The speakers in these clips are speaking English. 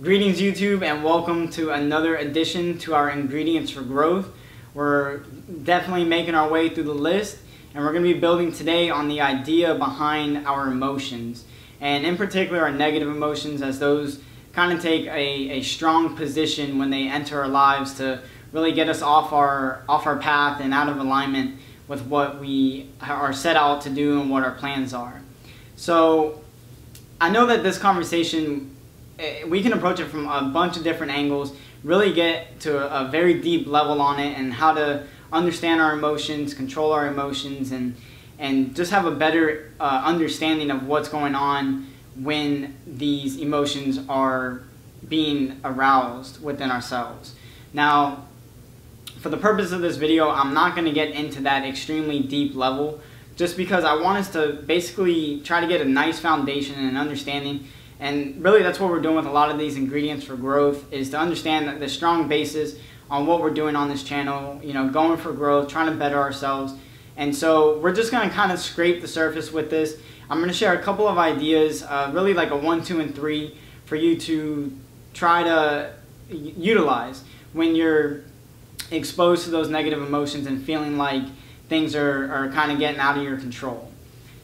Greetings YouTube, and welcome to another edition to our Ingredients for Growth. We're definitely making our way through the list, and we're going to be building today on the idea behind our emotions, and in particular our negative emotions, as those kind of take a strong position when they enter our lives to really get us off our path and out of alignment with what we are set out to do and what our plans are. So I know that this conversation, we can approach it from a bunch of different angles, really get to a very deep level on it, and how to understand our emotions, control our emotions, and just have a better understanding of what's going on when these emotions are being aroused within ourselves. Now, for the purpose of this video, I'm not going to get into that extremely deep level, just because I want us to basically try to get a nice foundation and an understanding. And really that's what we're doing with a lot of these Ingredients for Growth, is to understand the strong basis on what we're doing on this channel, you know, going for growth, trying to better ourselves. And so we're just going to kind of scrape the surface with this. I'm going to share a couple of ideas, really like a 1, 2, and 3 for you to try to utilize when you're exposed to those negative emotions and feeling like things are kind of getting out of your control.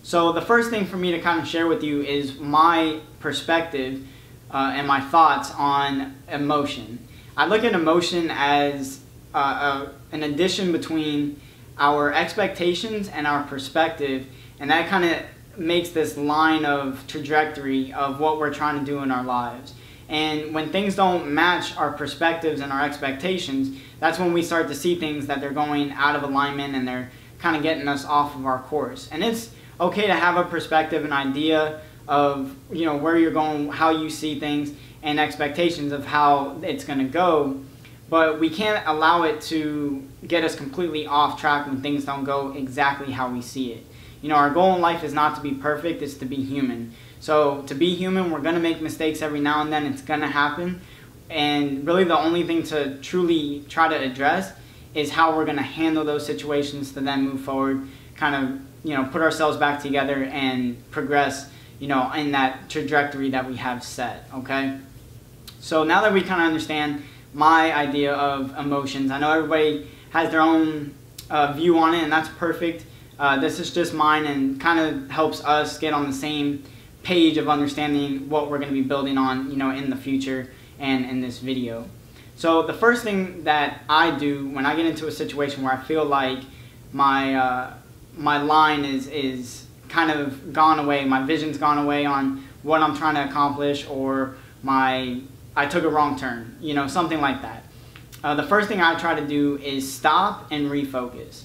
So the first thing for me to kind of share with you is my perspective and my thoughts on emotion. I look at emotion as an addition between our expectations and our perspective, and that kind of makes this line of trajectory of what we're trying to do in our lives. And when things don't match our perspectives and our expectations, that's when we start to see things that they're going out of alignment and they're kind of getting us off of our course. And it's okay to have a perspective, an idea of, you know, where you're going, how you see things, and expectations of how it's going to go, but we can't allow it to get us completely off track when things don't go exactly how we see it. You know, our goal in life is not to be perfect, it's to be human. So to be human, we're going to make mistakes every now and then, it's going to happen, and really the only thing to truly try to address is how we're going to handle those situations to then move forward, kind of, you know, put ourselves back together and progress, you know, in that trajectory that we have set, okay? So now that we kind of understand my idea of emotions, I know everybody has their own view on it, and that's perfect. This is just mine, and kind of helps us get on the same page of understanding what we're going to be building on, you know, in the future and in this video. So the first thing that I do when I get into a situation where I feel like my line is kind of gone away, my vision's gone away on what I'm trying to accomplish, or I took a wrong turn, you know, something like that. The first thing I try to do is stop and refocus.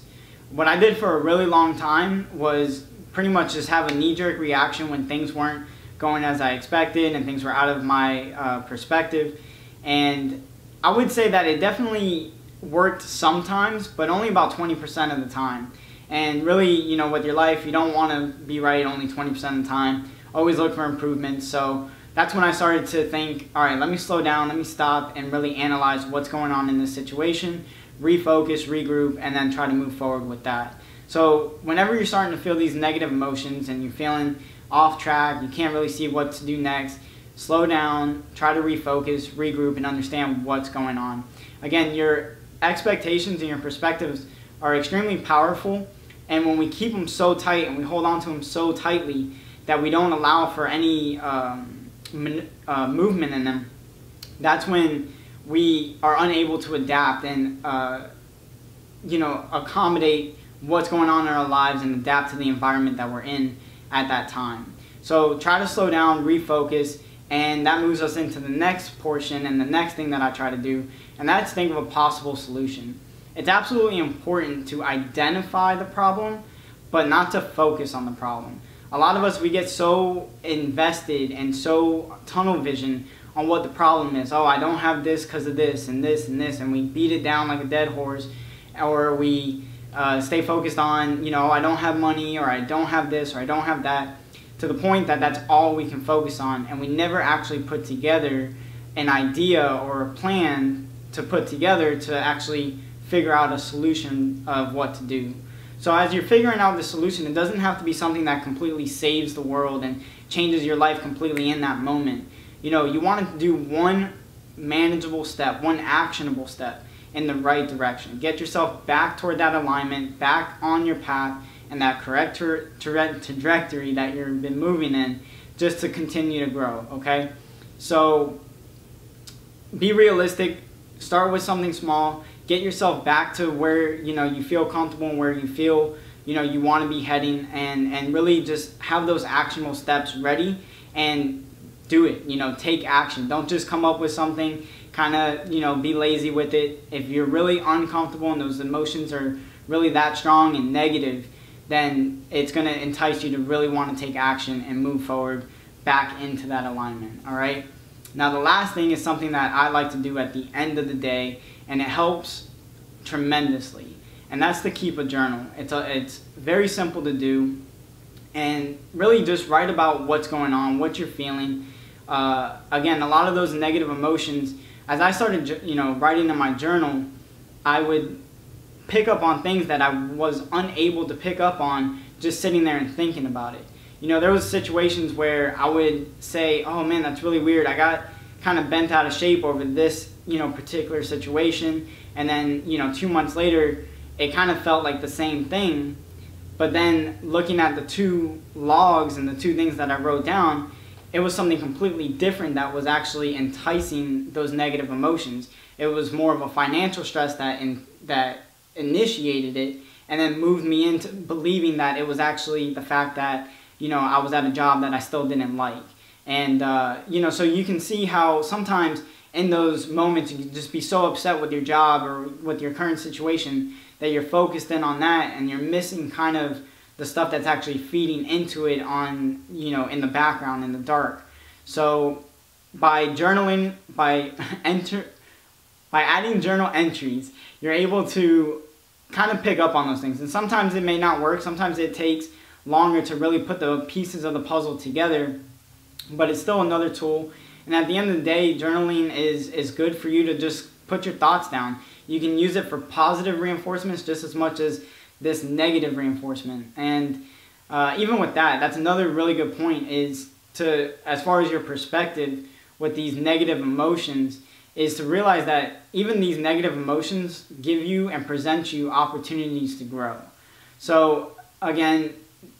What I did for a really long time was pretty much just have a knee-jerk reaction when things weren't going as I expected and things were out of my perspective. And I would say that it definitely worked sometimes, but only about 20% of the time. And really, you know, with your life, you don't want to be right only 20% of the time. Always look for improvement. So that's when I started to think, all right, let me slow down, let me stop and really analyze what's going on in this situation, refocus, regroup, and then try to move forward with that. So whenever you're starting to feel these negative emotions and you're feeling off track, you can't really see what to do next, slow down, try to refocus, regroup, and understand what's going on. Again, your expectations and your perspectives are extremely powerful, and when we keep them so tight and we hold on to them so tightly that we don't allow for any movement in them, that's when we are unable to adapt and you know, accommodate what's going on in our lives and adapt to the environment that we're in at that time. So try to slow down, refocus, and that moves us into the next portion and the next thing that I try to do, and that's think of a possible solution. It's absolutely important to identify the problem, but not to focus on the problem. A lot of us, we get so invested and so tunnel vision on what the problem is. Oh, I don't have this because of this and this and this, and we beat it down like a dead horse, or we stay focused on, you know, I don't have money, or I don't have this, or I don't have that, to the point that that's all we can focus on, and we never actually put together an idea or a plan to put together to actually figure out a solution of what to do. So as you're figuring out the solution, it doesn't have to be something that completely saves the world and changes your life completely in that moment. you want to do one manageable step, one actionable step in the right direction. Get yourself back toward that alignment, back on your path and that correct trajectory that you've been moving in, just to continue to grow, okay? So be realistic, start with something small, get yourself back to where you feel comfortable and where you feel you want to be heading, and really just have those actionable steps ready and do it. Take action. Don't just come up with something, kind of be lazy with it. If you're really uncomfortable and those emotions are really that strong and negative, then it's going to entice you to really want to take action and move forward back into that alignment. All right. Now the last thing is something that I like to do at the end of the day, and it helps tremendously, and that's to keep a journal. It's very simple to do, and really just write about what's going on, what you're feeling. Again, a lot of those negative emotions, as I started writing in my journal, I would pick up on things that I was unable to pick up on just sitting there and thinking about it. There was situations where I would say, oh man, that's really weird. I got kind of bent out of shape over this, particular situation. And then, 2 months later, it kind of felt like the same thing. But then looking at the two logs and the two things that I wrote down, it was something completely different that was actually enticing those negative emotions. It was more of a financial stress that initiated it, and then moved me into believing that it was actually the fact that I was at a job that I still didn't like. And so you can see how sometimes in those moments you can just be so upset with your job or with your current situation that you're focused in on that, and you're missing kind of the stuff that's actually feeding into it on in the background, in the dark. So by journaling, by adding journal entries, you're able to kind of pick up on those things. And sometimes it may not work. Sometimes it takes longer to really put the pieces of the puzzle together, but it's still another tool. And at the end of the day, journaling is good for you to just put your thoughts down. You can use it for positive reinforcements just as much as this negative reinforcement. And even with that, that's another really good point, is to, as far as your perspective with these negative emotions, is to realize that even these negative emotions give you and present you opportunities to grow. So again,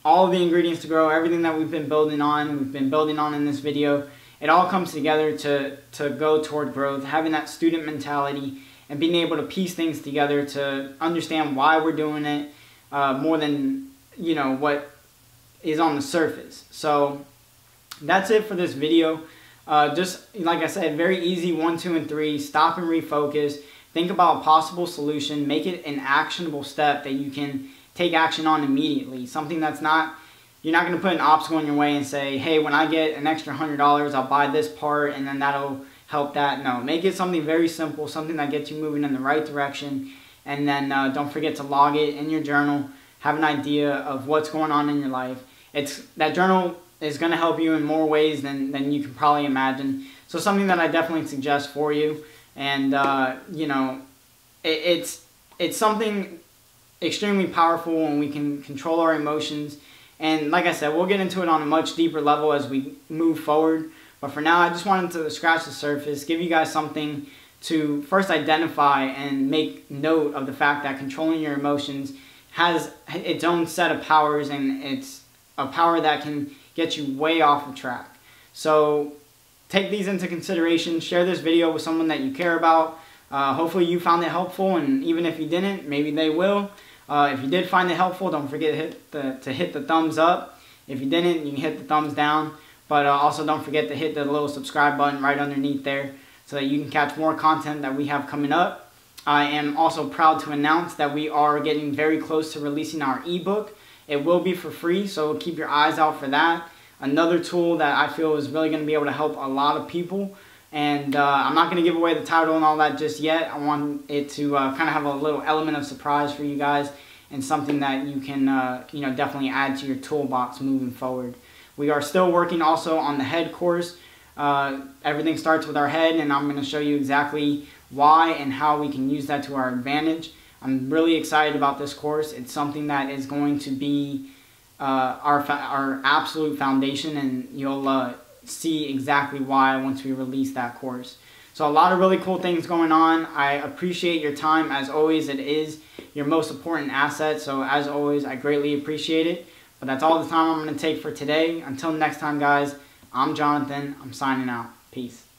all of the ingredients to grow, everything that we've been building on in this video, it all comes together to go toward growth, having that student mentality and being able to piece things together to understand why we're doing it, more than what is on the surface. So that's it for this video. Just like I said, very easy, 1, 2, and 3. Stop and refocus. Think about a possible solution. Make it an actionable step that you can take action on immediately. Something that's not, you're not going to put an obstacle in your way and say, hey, when I get an extra $100, I'll buy this part and then that'll help that. No, make it something very simple, something that gets you moving in the right direction. And then don't forget to log it in your journal. Have an idea of what's going on in your life. That journal is going to help you in more ways than you can probably imagine. So something that I definitely suggest for you. And it's something extremely powerful when we can control our emotions. And like I said, we'll get into it on a much deeper level as we move forward. But for now, I just wanted to scratch the surface, give you guys something to first identify and make note of the fact that controlling your emotions has its own set of powers, and it's a power that can get you way off the track. So take these into consideration. Share this video with someone that you care about. Hopefully you found it helpful, and even if you didn't, maybe they will. If you did find it helpful, don't forget to hit the thumbs up. If you didn't, you can hit the thumbs down. But also don't forget to hit the little subscribe button right underneath there so that you can catch more content that we have coming up. I am also proud to announce that we are getting very close to releasing our ebook. It will be for free, so keep your eyes out for that. Another tool that I feel is really going to be able to help a lot of people. And I'm not going to give away the title and all that just yet. I want it to kind of have a little element of surprise for you guys, and something that you can definitely add to your toolbox moving forward. We are still working also on the head course. Everything starts with our head, and I'm going to show you exactly why and how we can use that to our advantage. I'm really excited about this course. It's something that is going to be our absolute foundation, and you'll see exactly why once we release that course. So a lot of really cool things going on. I appreciate your time. As always, it is your most important asset. So as always, I greatly appreciate it. But that's all the time I'm going to take for today. Until next time, guys, I'm Jonathan. I'm signing out. Peace.